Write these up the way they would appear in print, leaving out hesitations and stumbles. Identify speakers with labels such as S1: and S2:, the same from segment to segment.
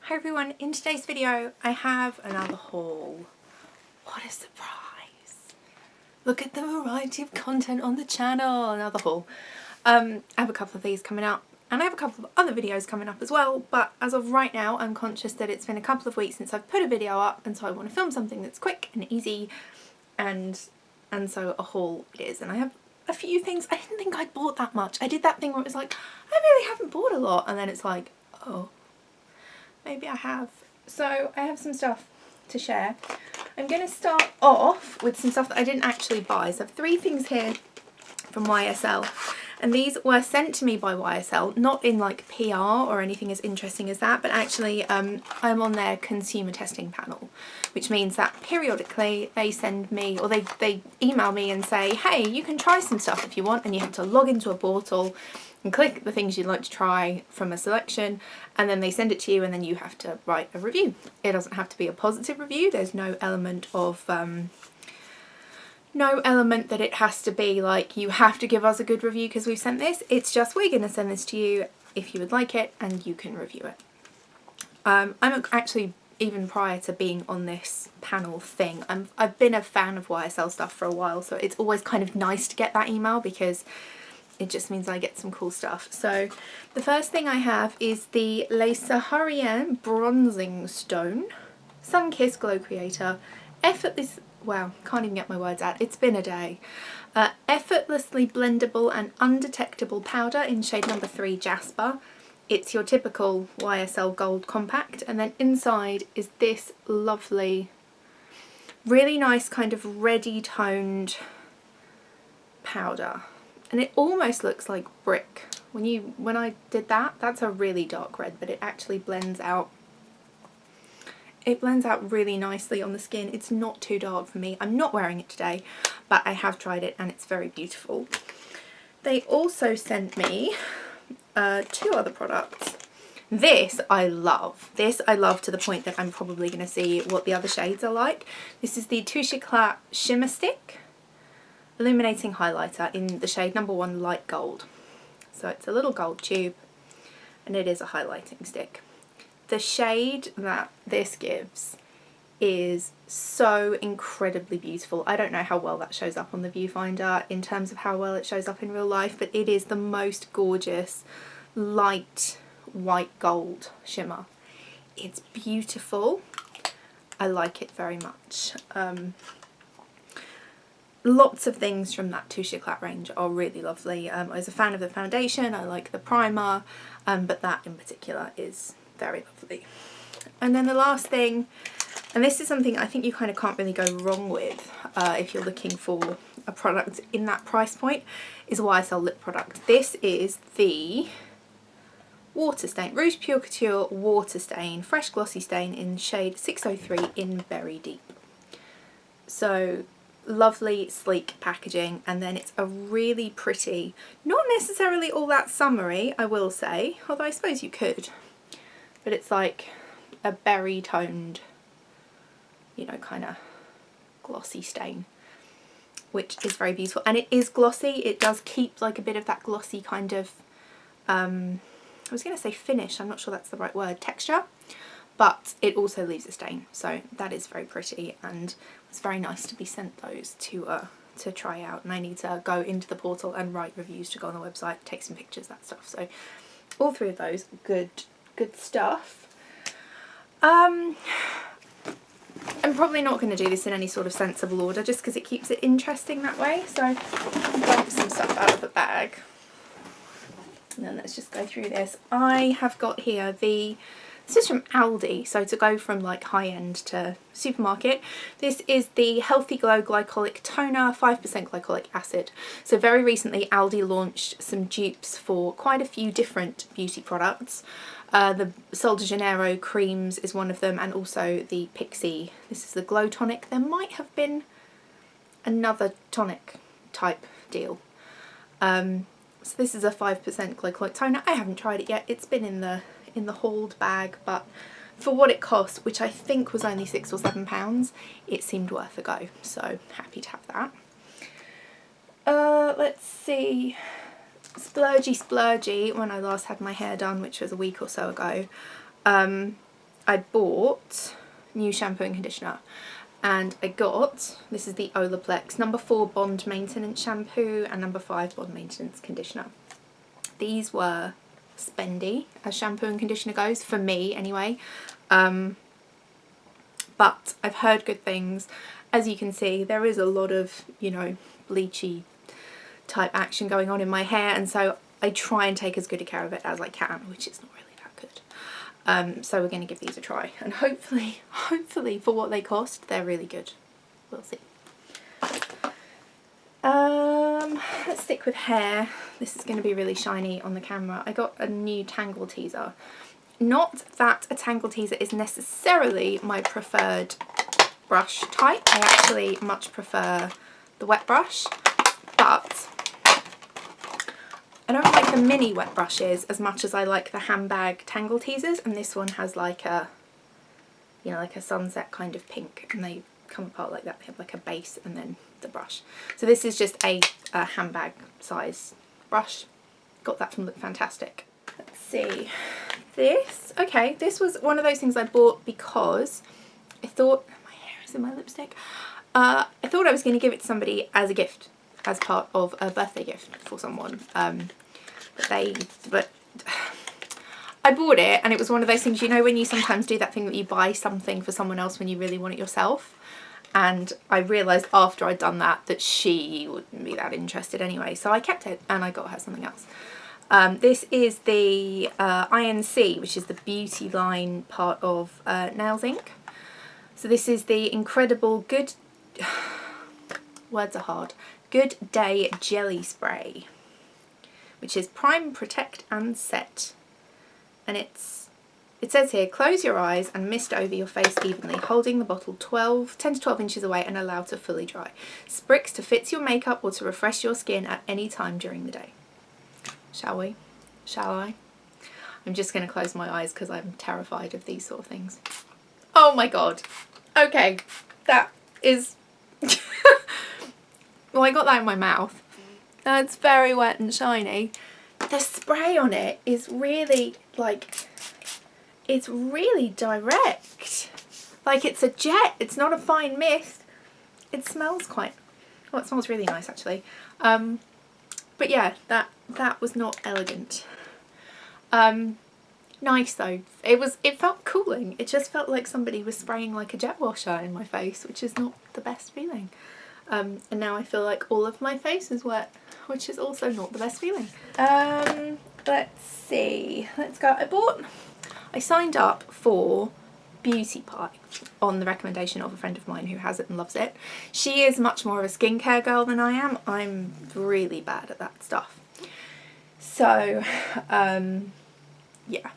S1: Hi everyone, in today's video I have another haul. What a surprise! Look at the variety of content on the channel, another haul. I have a couple of these coming up and I have a couple of other videos coming up as well, but as of right now I'm conscious that it's been a couple of weeks since I've put a video up, and so I want to film something that's quick and easy, and so a haul it is. And I have a few things. I didn't think I'd bought that much. I did that thing where it was like, I really haven't bought a lot, and then it's like, oh, maybe I have. So I have some stuff to share. I'm going to start off with some stuff that I didn't actually buy. So I have 3 things here from YSL, and these were sent to me by YSL, not in like PR or anything as interesting as that, but actually I'm on their consumer testing panel, which means that periodically they send me, or they email me and say, hey, you can try some stuff if you want, and you have to log into a portal and click the things you'd like to try from a selection, and then they send it to you, and then you have to write a review. It doesn't have to be a positive review. There's no element of that it has to be like, you have to give us a good review because we've sent this. It's just, we're going to send this to you if you would like it, and you can review it. I'm actually, even prior to being on this panel thing, I've been a fan of YSL stuff for a while, so it's always kind of nice to get that email because it just means I get some cool stuff. So the first thing I have is the Les Saharian Bronzing Stone Sun Kiss Glow Creator Effortless, wow, can't even get my words out, it's been a day. Effortlessly blendable and undetectable powder in shade number 3 Jasper. It's your typical YSL Gold Compact, and then inside is this lovely, really nice kind of reddy toned powder. And it almost looks like brick. When I did that, that's a really dark red, but it actually blends out. It blends out really nicely on the skin. It's not too dark for me. I'm not wearing it today, but I have tried it and it's very beautiful. They also sent me 2 other products. This I love. This I love to the point that I'm probably going to see what the other shades are like. This is the Touche Éclat Shimmer Stick Illuminating Highlighter in the shade number 1 Light Gold. So it's a little gold tube and it is a highlighting stick. The shade that this gives is so incredibly beautiful. I don't know how well that shows up on the viewfinder in terms of how well it shows up in real life, but it is the most gorgeous light white gold shimmer. It's beautiful. I like it very much. Lots of things from that Touche Éclat range are really lovely. I was a fan of the foundation, I like the primer, but that in particular is very lovely. And then the last thing, and this is something I think you kind of can't really go wrong with if you're looking for a product in that price point, is a YSL lip product. This is the Water Stain, Rouge Pure Couture Water Stain, Fresh Glossy Stain in shade 603 in Berry Deep. So lovely sleek packaging, and then it's a really pretty, not necessarily all that summery I will say, although I suppose you could, but it's like a berry toned, you know, kind of glossy stain, which is very beautiful. And it is glossy. It does keep like a bit of that glossy kind of I was going to say finish, I'm not sure that's the right word, texture, but it also leaves a stain, so that is very pretty, and it's very nice to be sent those to try out. And I need to go into the portal and write reviews to go on the website, take some pictures, that stuff. So all 3 of those, good stuff. I'm probably not going to do this in any sort of sensible order just because it keeps it interesting that way, so I'll dump some stuff out of the bag and then let's just go through this. I have got here this is from Aldi, so to go from like high-end to supermarket. This is the Healthy Glow Glycolic Toner, 5% glycolic acid. So very recently Aldi launched some dupes for quite a few different beauty products. The Sol de Janeiro creams is one of them, and also the Pixie. This is the Glow Tonic. There might have been another tonic type deal. So this is a 5% glycolic toner. I haven't tried it yet. It's been in the hauled bag, but for what it cost, which I think was only £6 or £7, it seemed worth a go. So happy to have that. Let's see. Splurgy, when I last had my hair done, which was a week or so ago, I bought new shampoo and conditioner, and I got, this is the Olaplex #4 Bond Maintenance Shampoo and #5 Bond Maintenance Conditioner. These were spendy as shampoo and conditioner goes, for me anyway, but I've heard good things. As you can see, there is a lot of, you know, bleachy type action going on in my hair, and so I try and take as good a care of it as I can, which is not really that good. So we're going to give these a try, and hopefully for what they cost, they're really good. We'll see. Let's stick with hair. This is going to be really shiny on the camera. I got a new Tangle Teaser. Not that a Tangle Teaser is necessarily my preferred brush type. I actually much prefer the wet brush, but I don't like the mini wet brushes as much as I like the handbag Tangle Teasers, and this one has like a, you know, like a sunset kind of pink, and they come apart like that. They have like a base and then the brush. So this is just a handbag size brush. Got that from Look Fantastic. Let's see. This, okay, this was one of those things I bought because I thought, my hair is in my lipstick, I thought I was going to give it to somebody as a gift, as part of a birthday gift for someone, but I bought it, and it was one of those things, you know, when you sometimes do that thing that you buy something for someone else when you really want it yourself, and I realised after I'd done that she wouldn't be that interested anyway, so I kept it and I got her something else. This is the INC, which is the beauty line part of Nails Inc. So this is the incredible Good, words are hard, Good Day Jelly Spray, which is prime, protect and set. And it says here, close your eyes and mist over your face evenly, holding the bottle 10 to 12 inches away and allow to fully dry. Spricks to fix your makeup or to refresh your skin at any time during the day. Shall we? Shall I? I'm just going to close my eyes because I'm terrified of these sort of things. Oh my god. Okay, that is... Well, I got that in my mouth. That's very wet and shiny. The spray on it is really, like, it's really direct. Like, it's a jet. It's not a fine mist. It smells quite... Oh, it smells really nice, actually. But yeah, that was not elegant. Nice though. It felt cooling. It just felt like somebody was spraying like a jet washer in my face, which is not the best feeling. And now I feel like all of my face is wet, which is also not the best feeling. Let's see. Let's go. I signed up for Beauty Pie on the recommendation of a friend of mine who has it and loves it. She is much more of a skincare girl than I am. I'm really bad at that stuff. So, yeah,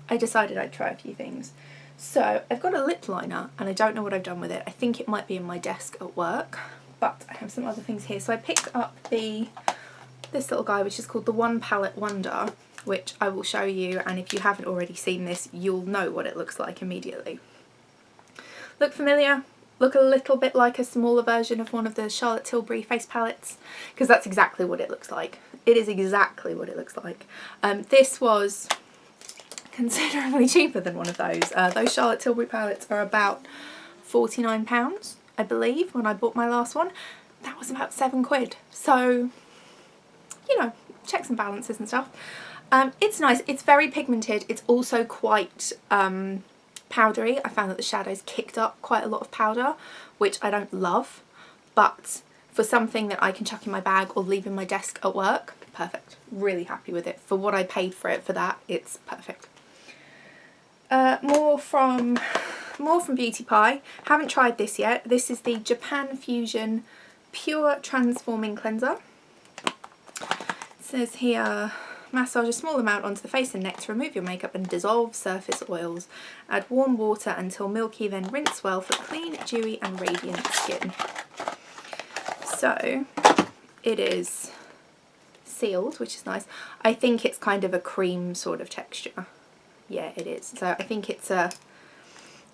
S1: I decided I'd try a few things. So I've got a lip liner and I don't know what I've done with it. I think it might be in my desk at work, but I have some other things here. So I picked up this little guy, which is called the One Palette Wonder, which I will show you, and if you haven't already seen this, you'll know what it looks like immediately. Look familiar? Look a little bit like a smaller version of one of the Charlotte Tilbury face palettes, because that's exactly what it looks like. It is exactly what it looks like. This was considerably cheaper than one of those. Those Charlotte Tilbury palettes are about £49, I believe, when I bought my last one. That was about £7. So, you know, checks and balances and stuff. It's nice. It's very pigmented. It's also quite powdery. I found that the shadows kicked up quite a lot of powder, which I don't love, but for something that I can chuck in my bag or leave in my desk at work, perfect. Really happy with it. For what I paid for it, for that, it's perfect. More from Beauty Pie. Haven't tried this yet. This is the Japan Fusion Pure Transforming Cleanser. It says here, massage a small amount onto the face and neck to remove your makeup and dissolve surface oils. Add warm water until milky, then rinse well for clean, dewy and radiant skin. So it is sealed, which is nice. I think it's kind of a cream sort of texture. Yeah, it is. So I think it's a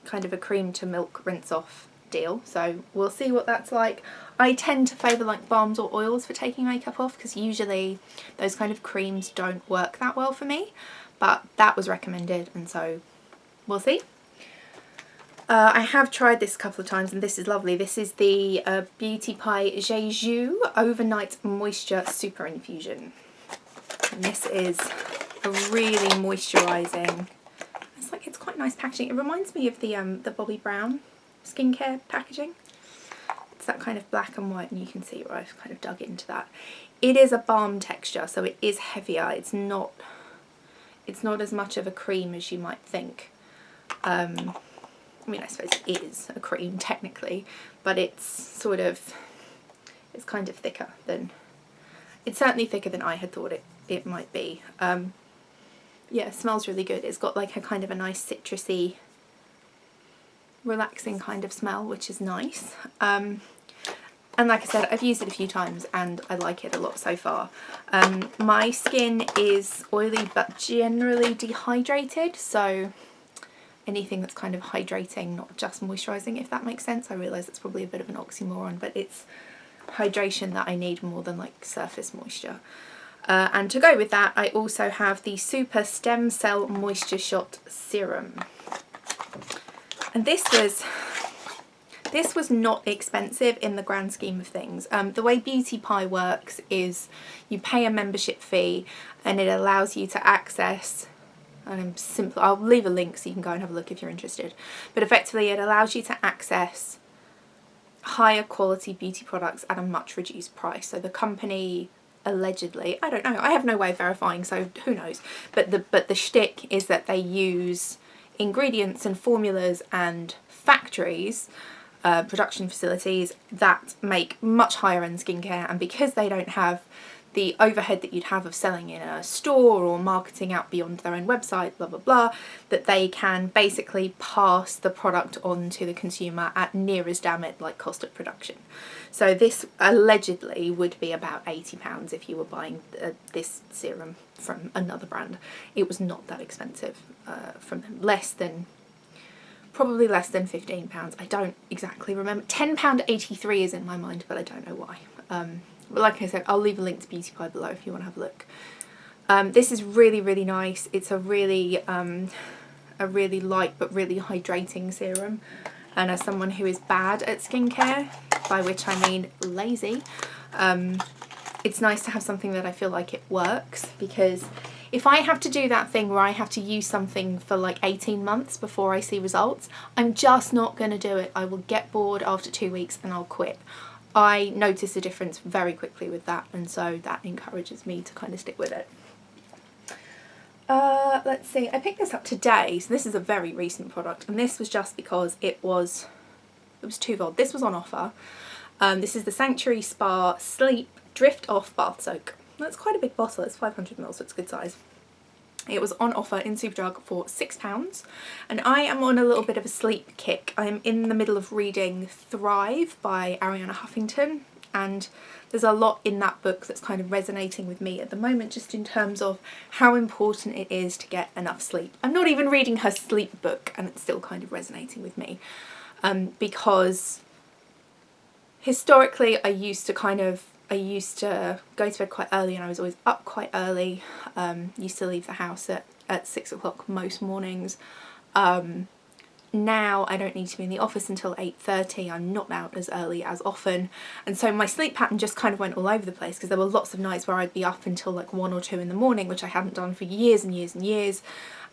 S1: kind of a cream to milk rinse off deal. So we'll see what that's like. I tend to favour like balms or oils for taking makeup off, because usually those kind of creams don't work that well for me, but that was recommended, and so we'll see. I have tried this a couple of times and this is lovely. This is the Beauty Pie Jeju Overnight Moisture Super Infusion. And this is a really moisturising, it's quite nice packaging. It reminds me of the Bobbi Brown skincare packaging. It's that kind of black and white, and you can see where I've kind of dug into that. It is a balm texture, so it is heavier. It's not as much of a cream as you might think. I mean, I suppose it is a cream technically, but it's kind of thicker than, it's certainly thicker than I had thought it might be. Yeah, it smells really good. It's got like a kind of a nice citrusy, relaxing kind of smell, which is nice. And like I said, I've used it a few times and I like it a lot so far. My skin is oily but generally dehydrated, so anything that's kind of hydrating, not just moisturising, if that makes sense. I realise it's probably a bit of an oxymoron, but it's hydration that I need more than like surface moisture. And to go with that, I also have the Super Stem Cell Moisture Shot Serum. And this was not expensive in the grand scheme of things. The way Beauty Pie works is you pay a membership fee and it allows you to access, and I'll leave a link so you can go and have a look if you're interested, but effectively it allows you to access higher quality beauty products at a much reduced price. So the company allegedly, I don't know, I have no way of verifying, so who knows, but the shtick is that they use ingredients and formulas and factories, production facilities that make much higher end skincare, and because they don't have the overhead that you'd have of selling in a store or marketing out beyond their own website, blah blah blah, that they can basically pass the product on to the consumer at near as damn it like cost of production. So this allegedly would be about £80 if you were buying this serum from another brand. It was not that expensive from them, probably less than £15. I don't exactly remember. £10.83 is in my mind, but I don't know why. But like I said, I'll leave a link to Beauty Pie below if you want to have a look. This is really, really nice. It's a really light but really hydrating serum. And as someone who is bad at skincare, by which I mean lazy, it's nice to have something that I feel like it works, because if I have to do that thing where I have to use something for like 18 months before I see results, I'm just not going to do it. I will get bored after 2 weeks and I'll quit. I notice a difference very quickly with that, and so that encourages me to kind of stick with it. Let's see, I picked this up today, so this is a very recent product, and this was just because it was twofold. This was on offer. This is the Sanctuary Spa Sleep Drift Off Bath Soak. That's quite a big bottle, it's 500ml, so it's a good size. It was on offer in Superdrug for £6, and I am on a little bit of a sleep kick. I am in the middle of reading Thrive by Arianna Huffington, and there's a lot in that book that's kind of resonating with me at the moment, just in terms of how important it is to get enough sleep. I'm not even reading her sleep book and it's still kind of resonating with me, because historically I used to go to bed quite early and I was always up quite early. Used to leave the house at 6 o'clock most mornings. Now I don't need to be in the office until 8:30. I'm not out as early as often, and so my sleep pattern just kind of went all over the place, because there were lots of nights where I'd be up until like 1 or 2 in the morning, which I hadn't done for years and years and years,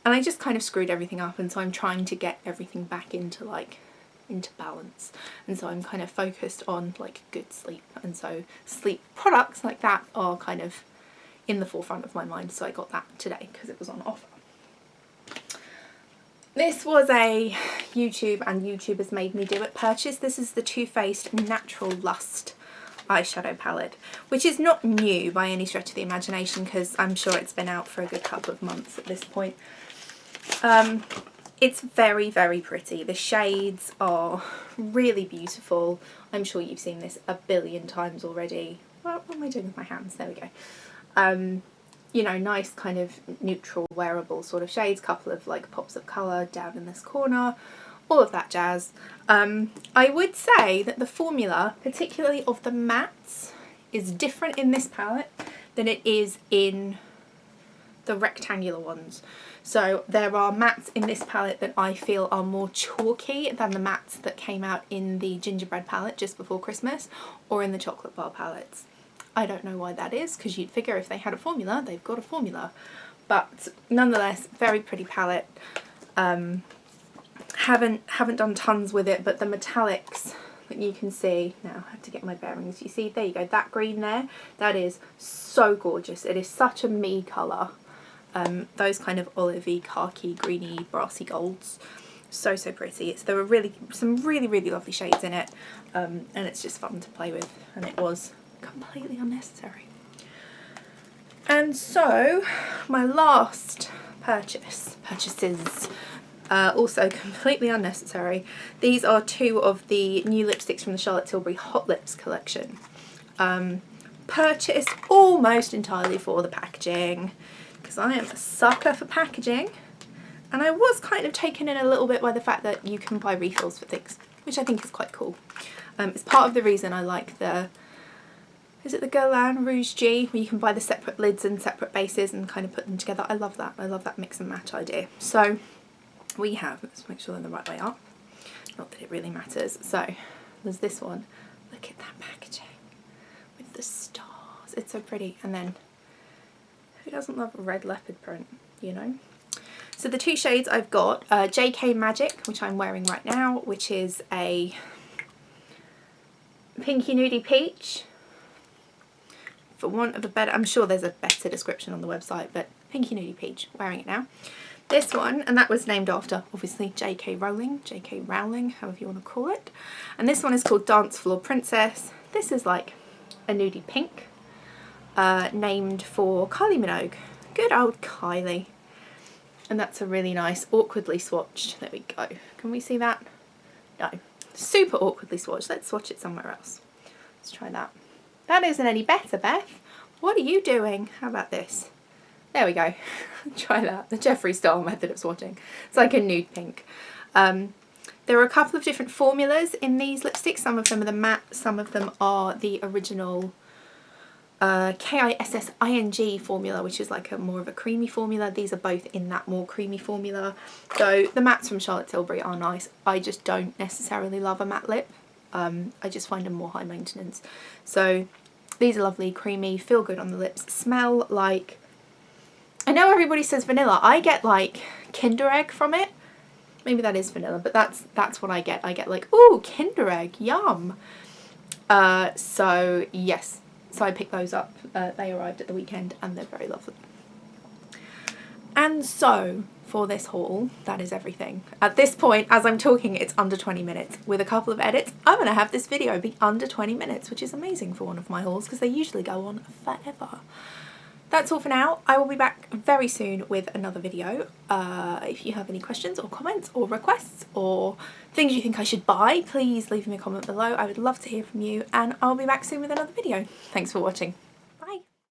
S1: and I just kind of screwed everything up. And so I'm trying to get everything back into balance, and so I'm kind of focused on like good sleep, and so sleep products like that are kind of in the forefront of my mind. So I got that today because it was on offer. This was a YouTube and YouTubers made me do it purchase. This is the Too Faced Natural Lust eyeshadow palette, which is not new by any stretch of the imagination, because I'm sure it's been out for a good couple of months at this point. It's very, very pretty. The shades are really beautiful. I'm sure you've seen this a billion times already. What am I doing with my hands? There we go. You know, nice kind of neutral wearable sort of shades, couple of like pops of colour down in this corner, all of that jazz. I would say that the formula, particularly of the mattes, is different in this palette than it is in the rectangular ones. So there are mattes in this palette that I feel are more chalky than the mattes that came out in the gingerbread palette just before Christmas or in the chocolate bar palettes. I don't know why that is, because you'd figure if they had a formula, they've got a formula. But nonetheless, very pretty palette. Haven't done tons with it, but the metallics that you can see, now I have to get my bearings, you see, there you go, that green there, that is so gorgeous. It is such a me colour. Those kind of olivey, khaki, greeny, brassy golds. So pretty. There were some really lovely shades in it, and it's just fun to play with, and it was completely unnecessary. And so my last purchases, also completely unnecessary. These are two of the new lipsticks from the Charlotte Tilbury Hot Lips collection. Purchased almost entirely for the packaging, because I am a sucker for packaging, and I was kind of taken in a little bit by the fact that you can buy refills for things, which I think is quite cool. It's part of the reason I like is it the Galore Rouge G, where you can buy the separate lids and separate bases and kind of put them together. I love that. I love that mix and match idea. So we have, let's make sure they're the right way up. Not that it really matters. So there's this one. Look at that packaging with the stars. It's so pretty. And then who doesn't love a red leopard print, you know? So the two shades I've got, JK Magic, which I'm wearing right now, which is a pinky nudie peach. For want of a better, I'm sure there's a better description on the website, but pinky nudie peach, wearing it now. This one, and that was named after, obviously, J.K. Rowling, however you want to call it. And this one is called Dance Floor Princess. This is like a nudie pink, named for Kylie Minogue. Good old Kylie. And that's a really nice, awkwardly swatched. There we go. Can we see that? No. Super awkwardly swatched. Let's swatch it somewhere else. Let's try that. That isn't any better, Beth. What are you doing? How about this? There we go. Try that. The Jeffree Star method of swatching. It's like a nude pink. There are a couple of different formulas in these lipsticks. Some of them are the matte, some of them are the original KISSING formula, which is like a more of a creamy formula. These are both in that more creamy formula. So the mattes from Charlotte Tilbury are nice. I just don't necessarily love a matte lip. I just find them more high maintenance. So these are lovely, creamy, feel good on the lips, smell like, I know everybody says vanilla, I get like Kinder Egg from it. Maybe that is vanilla, but that's what I get. I get like, ooh, Kinder Egg, yum. So yes, so I picked those up. They arrived at the weekend and they're very lovely. And so for this haul, that is everything. At this point, as I'm talking, it's under 20 minutes. With a couple of edits, I'm going to have this video be under 20 minutes, which is amazing for one of my hauls because they usually go on forever. That's all for now. I will be back very soon with another video. If you have any questions or comments or requests or things you think I should buy, please leave me a comment below. I would love to hear from you, and I'll be back soon with another video. Thanks for watching.